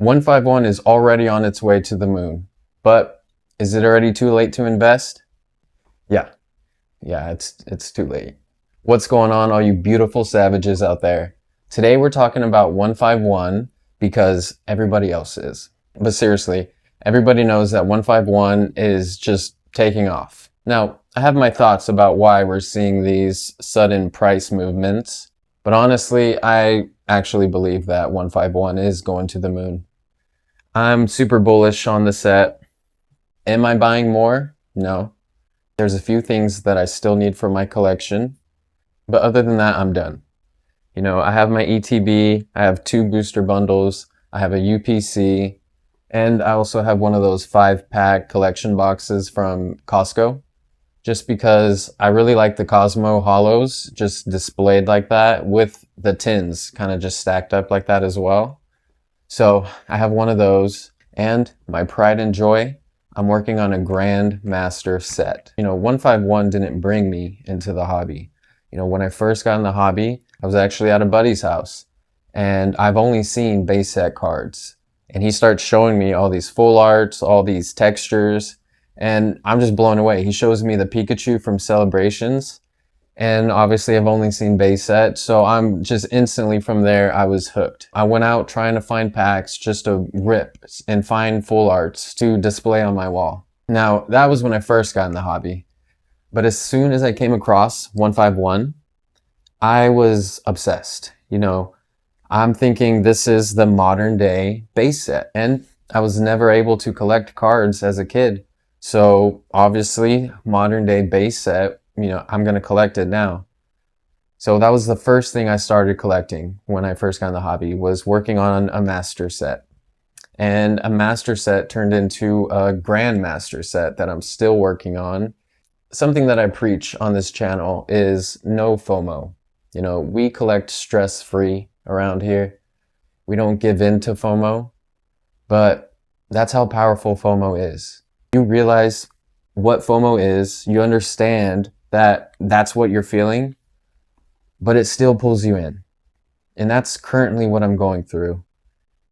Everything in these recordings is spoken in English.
151 is already on its way to the moon, but is it already too late to invest? Yeah, it's too late. What's going on, all you beautiful savages out there? Today we're talking about 151 because everybody else is. But seriously, everybody knows that 151 is just taking off. Now, I have my thoughts about why we're seeing these sudden price movements, but honestly, I actually believe that 151 is going to the moon. I'm super bullish on the set. Am I buying more? No. There's a few things that I still need for my collection, but other than that, I'm done. You know, I have my ETB, I have 2 booster bundles, I have a UPC, and I also have one of those 5-pack collection boxes from Costco, just because I really like the Cosmo Hollows just displayed like that with the tins kind of just stacked up like that as well. So I have one of those, and my pride and joy, I'm working on a Grand Master set. You know, 151 didn't bring me into the hobby. You know, when I first got in the hobby, I was actually at a buddy's house, and I've only seen base set cards. And he starts showing me all these full arts, all these textures, and I'm just blown away. He shows me the Pikachu from Celebrations, and obviously I've only seen base set, so I'm just instantly from there, I was hooked. I went out trying to find packs just to rip and find full arts to display on my wall. Now, that was when I first got in the hobby. But as soon as I came across 151, I was obsessed. You know, I'm thinking this is the modern day base set, and I was never able to collect cards as a kid. So obviously modern day base set, you know, I'm going to collect it now. So that was the first thing I started collecting when I first got in the hobby, was working on a master set. And a master set turned into a Grand Master set that I'm still working on. Something that I preach on this channel is no FOMO. You know, we collect stress-free around here. We don't give in to FOMO, but that's how powerful FOMO is. You realize what FOMO is, you understand that that's what you're feeling, but it still pulls you in. And that's currently what I'm going through.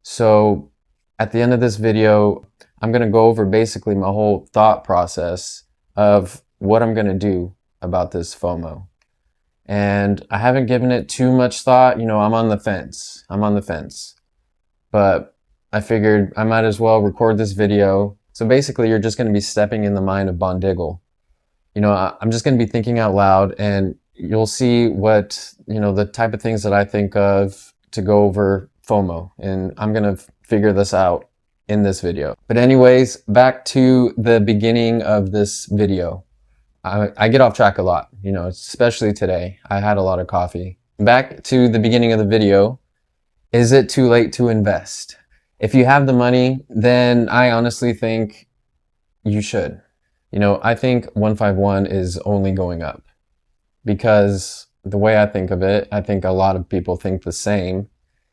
So at the end of this video, I'm going to go over basically my whole thought process of what I'm going to do about this FOMO. And I haven't given it too much thought. You know, I'm on the fence. But I figured I might as well record this video. So basically, you're just going to be stepping in the mind of Bondiggle. You know, I'm just going to be thinking out loud, and you'll see what, you know, the type of things that I think of to go over FOMO. And I'm going to figure this out in this video. But anyways, back to the beginning of this video. I get off track a lot, you know, especially today. I had a lot of coffee. Back to the beginning of the video. Is it too late to invest? If you have the money, then I honestly think you should. You know, I think 151 is only going up, because the way I think of it, I think a lot of people think the same,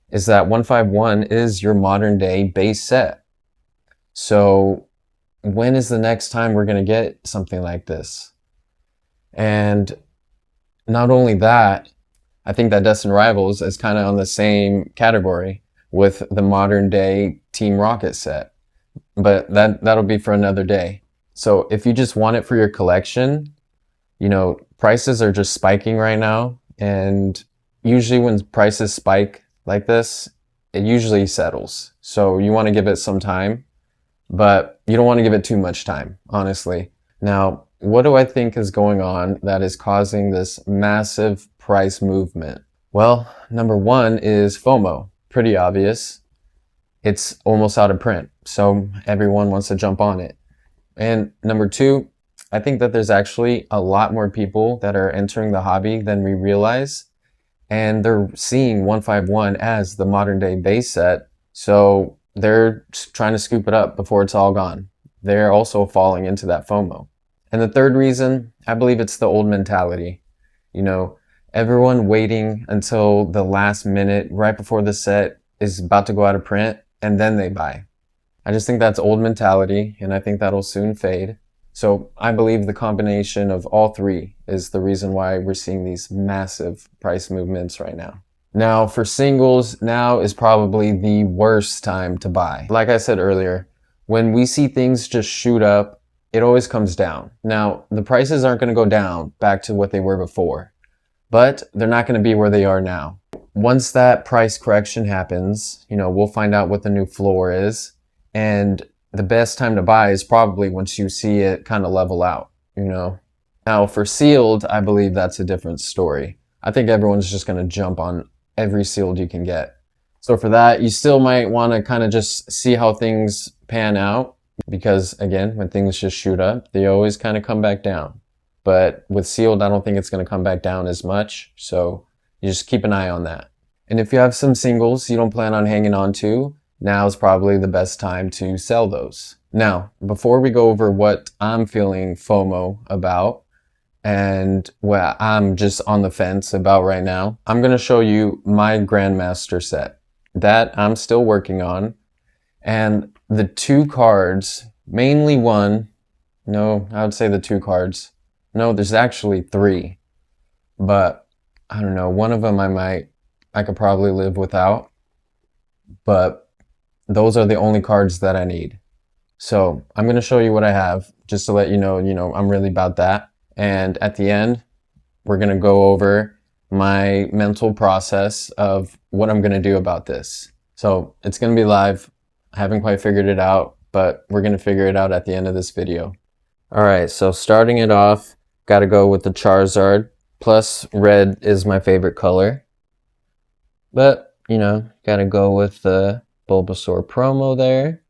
is that 151 is your modern day base set. So when is the next time we're going to get something like this? And not only that, I think that Destined Rivals is kind of on the same category with the modern day Team Rocket set. But that'll be for another day. So if you just want it for your collection, you know, prices are just spiking right now. And usually when prices spike like this, it usually settles. So you want to give it some time, but you don't want to give it too much time, honestly. Now, what do I think is going on that is causing this massive price movement? Well, number one is FOMO. Pretty obvious. It's almost out of print, so everyone wants to jump on it. And number two, I think that there's actually a lot more people that are entering the hobby than we realize, and they're seeing 151 as the modern day base set, so they're trying to scoop it up before it's all gone. They're also falling into that FOMO. And the third reason, I believe it's the old mentality. You know, everyone waiting until the last minute, right before the set is about to go out of print, and then they buy. I just think that's old mentality, and I think that'll soon fade. So I believe the combination of all three is the reason why we're seeing these massive price movements right now. Now for singles, now is probably the worst time to buy. Like I said earlier, when we see things just shoot up, it always comes down. Now the prices aren't going to go down back to what they were before, but they're not going to be where they are now. Once that price correction happens, we'll find out what the new floor is, and the best time to buy is probably once you see it kind of level out. Now for sealed, I believe that's a different story. I think everyone's just going to jump on every sealed you can get. So for that, you still might want to kind of just see how things pan out, because again, when things just shoot up, they always kind of come back down. But with sealed, I don't think it's going to come back down as much. So you just keep an eye on that. And if you have some singles you don't plan on hanging on to, now is probably the best time to sell those. Now, before we go over what I'm feeling FOMO about and what I'm just on the fence about right now, I'm going to show you my Grandmaster set that I'm still working on. And the two cards, mainly one, no, I would say the two cards. No, there's actually three, but I don't know. One of them I could probably live without, but those are the only cards that I need. So I'm going to show you what I have just to let you know, I'm really about that. And at the end, we're going to go over my mental process of what I'm going to do about this. So it's going to be live. I haven't quite figured it out, but we're going to figure it out at the end of this video. All right, so starting it off, got to go with the Charizard. Plus, red is my favorite color. But, got to go with the Bulbasaur promo there.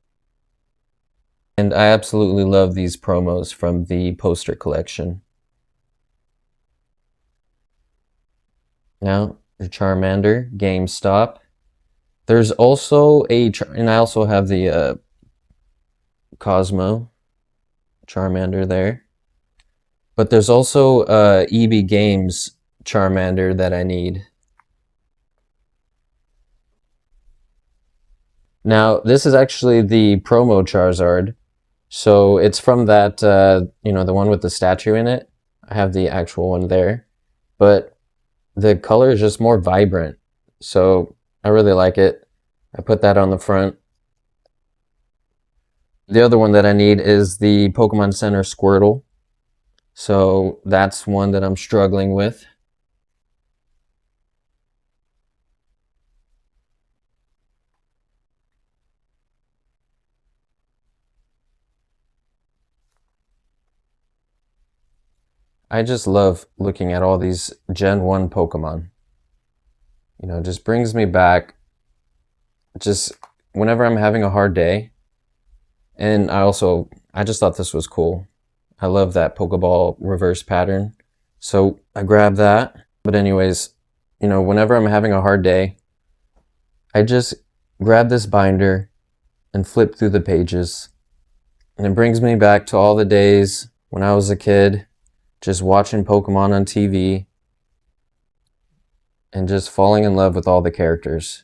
And I absolutely love these promos from the poster collection. Now, the Charmander, GameStop. There's also and I also have the Cosmo Charmander there. But there's also EB Games Charmander that I need. Now, this is actually the promo Charizard. So it's from that, the one with the statue in it. I have the actual one there. But the color is just more vibrant. So I really like it. I put that on the front. The other one that I need is the Pokemon Center Squirtle. So that's one that I'm struggling with. I just love looking at all these Gen 1 Pokemon. It just brings me back just whenever I'm having a hard day. And I just thought this was cool. I love that Pokeball reverse pattern. So I grabbed that. But anyways, whenever I'm having a hard day, I just grab this binder and flip through the pages. And it brings me back to all the days when I was a kid, just watching Pokemon on TV and just falling in love with all the characters.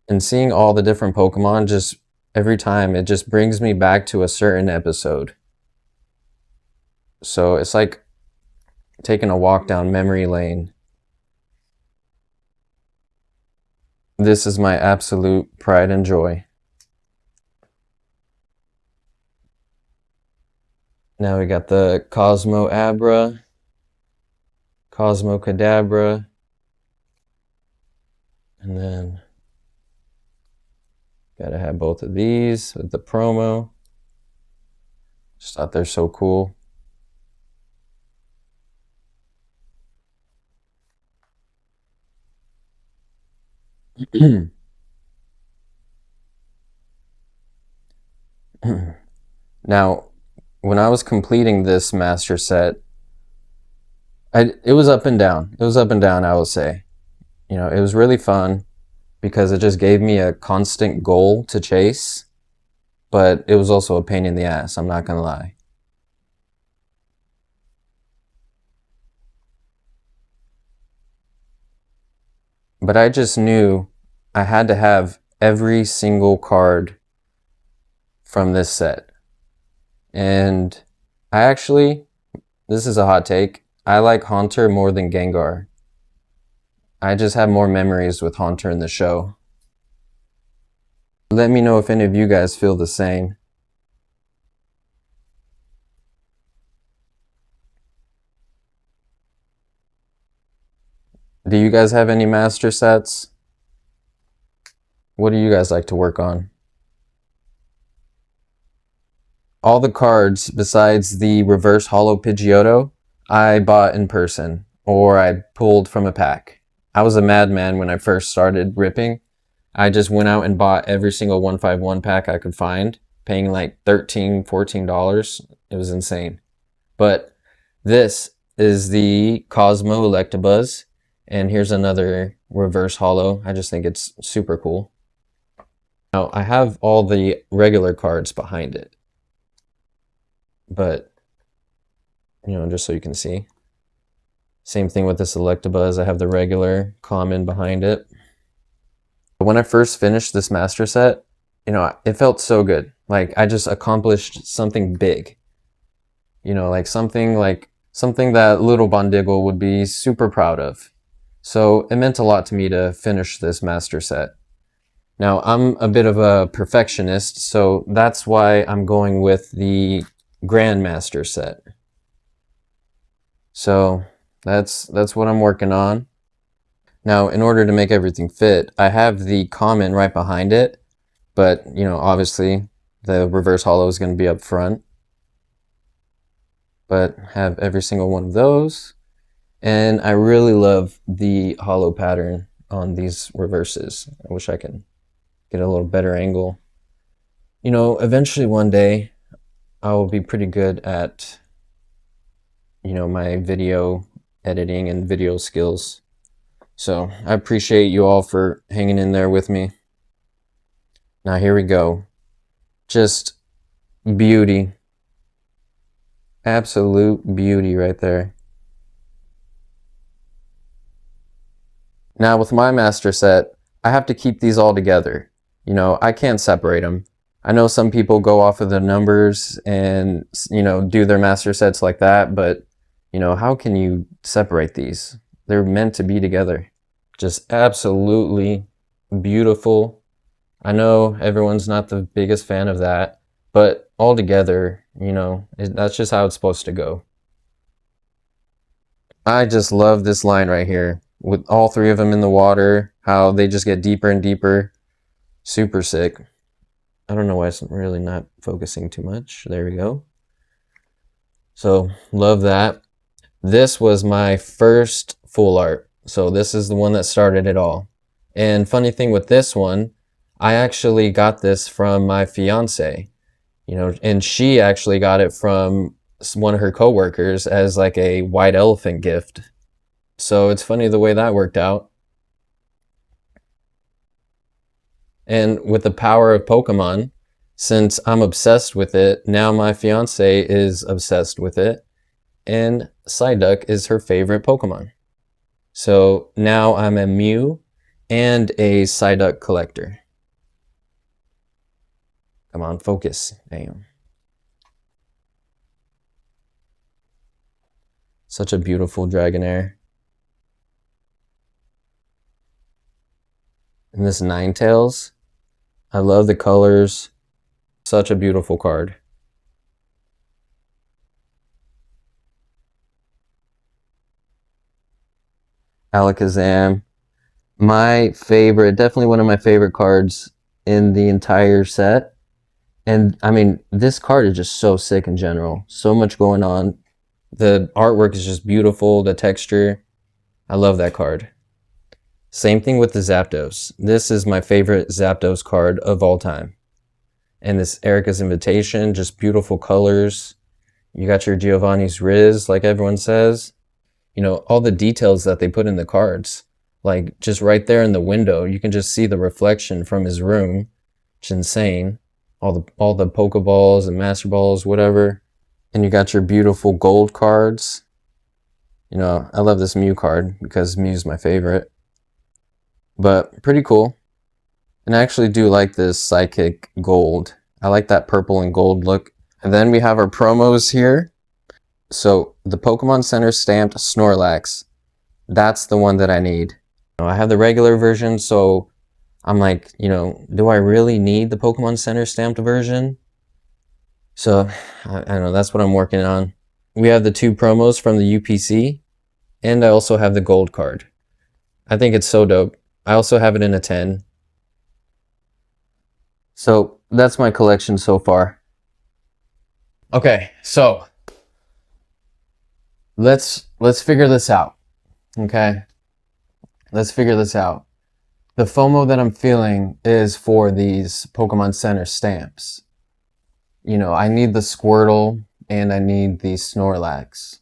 And seeing all the different Pokemon, just every time, it just brings me back to a certain episode. So it's like taking a walk down memory lane. This is my absolute pride and joy. Now we got the Cosmo Abra, Cosmo Kadabra, and then gotta have both of these with the promo. Just thought they're so cool. Now, when I was completing this master set, it was up and down. It was up and down, I would say. It was really fun because it just gave me a constant goal to chase, but it was also a pain in the ass, I'm not gonna lie. But I just knew I had to have every single card from this set. And this is a hot take, I like Haunter more than Gengar. I just have more memories with Haunter in the show. Let me know if any of you guys feel the same. Do you guys have any master sets? What do you guys like to work on? All the cards besides the reverse holo Pidgeotto, I bought in person or I pulled from a pack. I was a madman when I first started ripping. I just went out and bought every single 151 pack I could find, paying like $13, $14. It was insane. But this is the Cosmo Electabuzz, and here's another reverse holo. I just think it's super cool. Now, I have all the regular cards behind it, but, just so you can see. Same thing with this Electabuzz. I have the regular common behind it. When I first finished this master set, it felt so good. Like I just accomplished something big. Like something that little Bondiggle would be super proud of. So it meant a lot to me to finish this master set. Now I'm a bit of a perfectionist, so that's why I'm going with the Grandmaster set. So that's what I'm working on. Now, in order to make everything fit, I have the common right behind it, but, obviously the reverse holo is going to be up front. But have every single one of those. And I really love the holo pattern on these reverses. I wish I could get a little better angle. Eventually one day, I will be pretty good at, my video editing and video skills. So I appreciate you all for hanging in there with me. Now here we go. Just beauty. Absolute beauty right there. Now with my master set, I have to keep these all together. I can't separate them. I know some people go off of the numbers and, do their master sets like that, but, how can you separate these? They're meant to be together. Just absolutely beautiful. I know everyone's not the biggest fan of that, but all together, that's just how it's supposed to go. I just love this line right here with all three of them in the water, how they just get deeper and deeper. Super sick. I don't know why it's really not focusing too much. There we go. So love that. This was my first full art. So this is the one that started it all. And funny thing with this one, I actually got this from my fiance, and she actually got it from one of her coworkers as like a white elephant gift. So it's funny the way that worked out. And with the power of Pokemon, since I'm obsessed with it, now my fiance is obsessed with it, and Psyduck is her favorite Pokemon. So now I'm a Mew and a Psyduck collector. Come on, focus. Damn. Such a beautiful Dragonair. And this Ninetales, I love the colors. Such a beautiful card. Alakazam, my favorite, definitely one of my favorite cards in the entire set. And I mean, this card is just so sick in general. So much going on. The artwork is just beautiful, the texture. I love that card. Same thing with the Zapdos. This is my favorite Zapdos card of all time. And this Erica's Invitation, just beautiful colors. You got your Giovanni's Riz, like everyone says. All the details that they put in the cards. Like, just right there in the window, you can just see the reflection from his room. It's insane. All the Pokeballs and Master Balls, whatever. And you got your beautiful gold cards. I love this Mew card because Mew's my favorite. But pretty cool. And I actually do like this Psychic Gold. I like that purple and gold look. And then we have our promos here. So the Pokemon Center stamped Snorlax. That's the one that I need. I have the regular version, so I'm like, do I really need the Pokemon Center stamped version? So I don't know, that's what I'm working on. We have the 2 promos from the UPC, and I also have the gold card. I think it's so dope. I also have it in a 10. So that's my collection so far. Okay, so let's figure this out. Okay? Let's figure this out. The FOMO that I'm feeling is for these Pokemon Center stamps. I need the Squirtle and I need the Snorlax.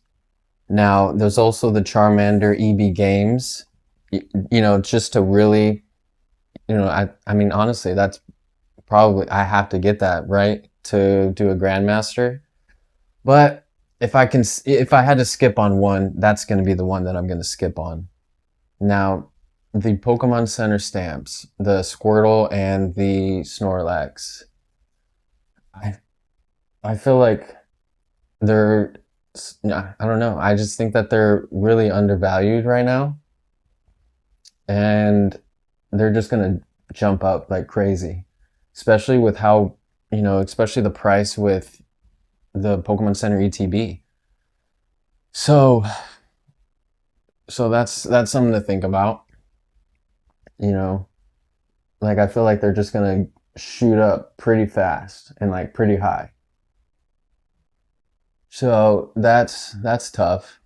Now, there's also the Charmander EB games, just to really, I mean, honestly, that's probably, I have to get that, right? To do a Grandmaster. But if I had to skip on one, that's going to be the one that I'm going to skip on. Now, the Pokemon Center stamps, the Squirtle and the Snorlax, I feel like they're, I don't know. I just think that they're really undervalued right now. And they're just going to jump up like crazy, especially with how, especially the price with the Pokemon Center ETB. So that's something to think about. Like I feel like they're just going to shoot up pretty fast and like pretty high. So that's tough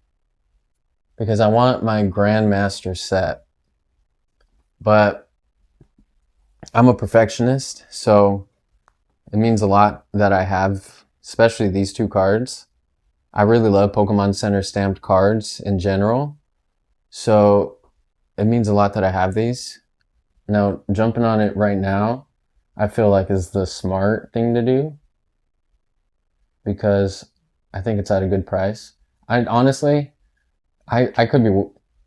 because I want my Grandmaster set, but I'm a perfectionist, so it means a lot that I have, especially these 2 cards. I really love Pokemon Center stamped cards in general, so it means a lot that I have these. Now, jumping on it right now, I feel like is the smart thing to do because I think it's at a good price. I honestly, I could be,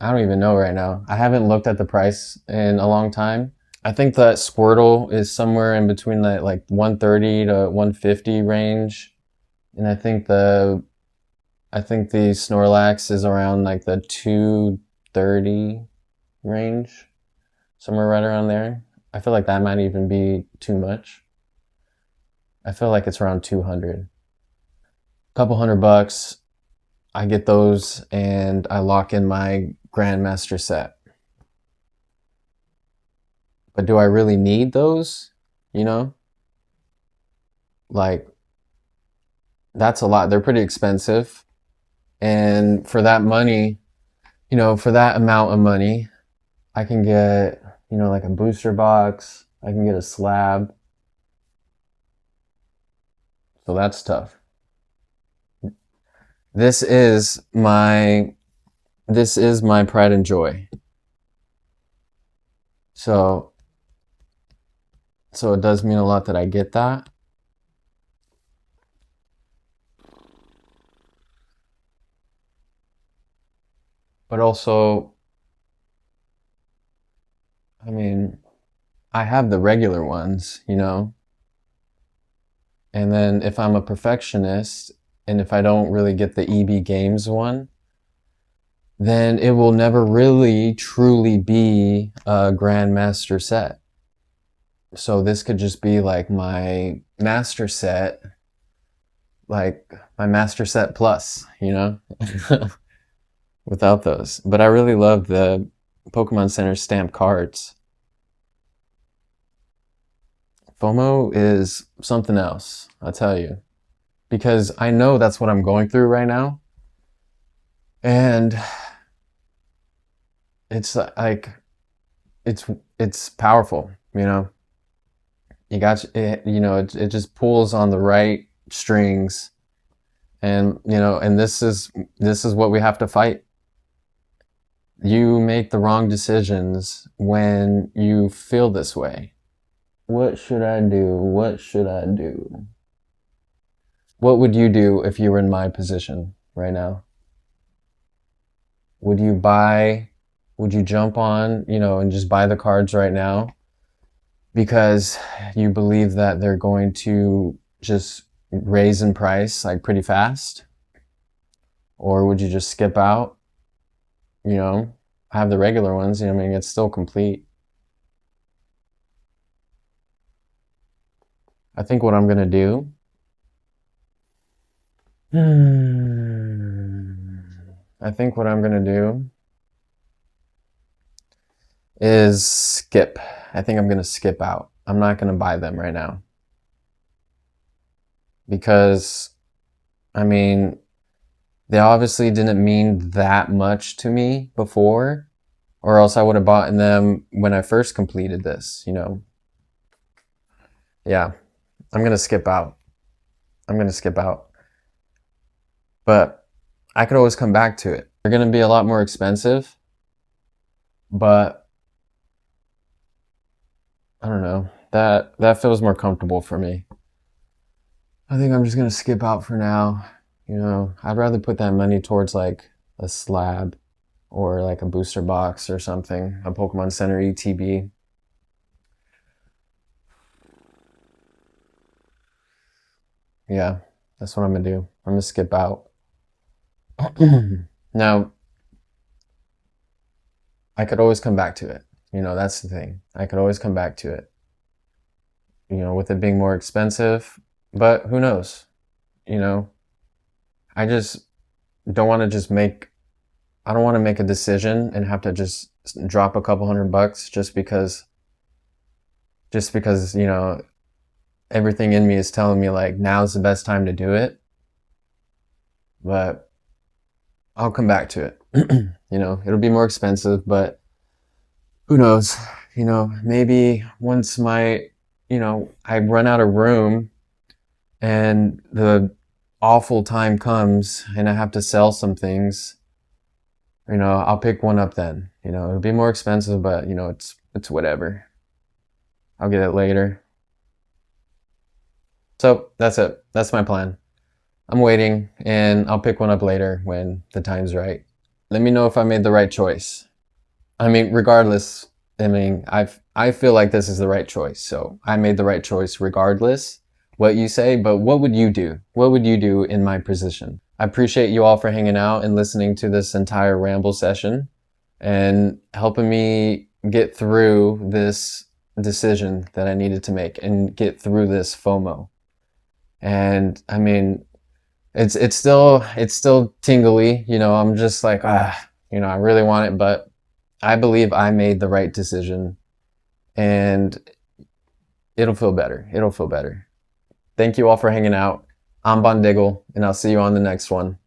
I don't even know right now. I haven't looked at the price in a long time. I think that Squirtle is somewhere in between that like 130 to 150 range. And I think the Snorlax is around like the 230 range. Somewhere right around there. I feel like that might even be too much. I feel like it's around 200. Couple $100, I get those and I lock in my Grandmaster set. But do I really need those? Like that's a lot. They're pretty expensive. And for that money, for that amount of money, I can get, like a booster box. I can get a slab. So that's tough. This is my pride and joy. So it does mean a lot that I get that. But also, I mean, I have the regular ones, And then if I'm a perfectionist and if I don't really get the EB Games one, then it will never really truly be a Grandmaster set. So this could just be like my master set, like my master set plus, without those. But I really love the Pokemon Center stamped cards. FOMO is something else, I'll tell you. Because I know that's what I'm going through right now. And it's like, it's powerful, You got it, it just pulls on the right strings. And, and this is what we have to fight. You make the wrong decisions when you feel this way. What should I do? What should I do? What would you do if you were in my position right now? Would you jump on, and just buy the cards right now because you believe that they're going to just raise in price like pretty fast? Or would you just skip out? have the regular ones. I mean, it's still complete. I think what I'm gonna do. I think what I'm gonna do is skip. I think I'm gonna skip out. I'm not gonna buy them right now because, I mean, they obviously didn't mean that much to me before, or else I would have bought them when I first completed this, you know. Yeah, I'm gonna skip out. I'm gonna skip out. But I could always come back to it. They're gonna be a lot more expensive, but I don't know. That feels more comfortable for me. I think I'm just gonna skip out for now. You know, I'd rather put that money towards like a slab or like a booster box or something, a Pokemon Center ETB. Yeah, that's what I'm gonna do. I'm gonna skip out. Now, I could always come back to it. You know, that's the thing. I could always come back to it. You know, with it being more expensive, but who knows? You know, I just don't want to just make, I don't want to make a decision and have to just drop a couple $100 just because, you know, everything in me is telling me like now's the best time to do it. But I'll come back to it. You know, it'll be more expensive, but who knows? You know, maybe once my, you know, I run out of room and the awful time comes and I have to sell some things, you know, I'll pick one up then. You know, it'll be more expensive, but you know, it's whatever. I'll get it later. So that's it. That's my plan. I'm waiting and I'll pick one up later when the time's right. Let me know if I made the right choice. I mean, regardless, I mean, I feel like this is the right choice. So I made the right choice regardless what you say, but what would you do? What would you do in my position? I appreciate you all for hanging out and listening to this entire ramble session and helping me get through this decision that I needed to make and get through this FOMO. And I mean, it's still tingly, you know, I'm just like, you know, I really want it, but I believe I made the right decision and it'll feel better. It'll feel better. Thank you all for hanging out. I'm Bondiggle and I'll see you on the next one.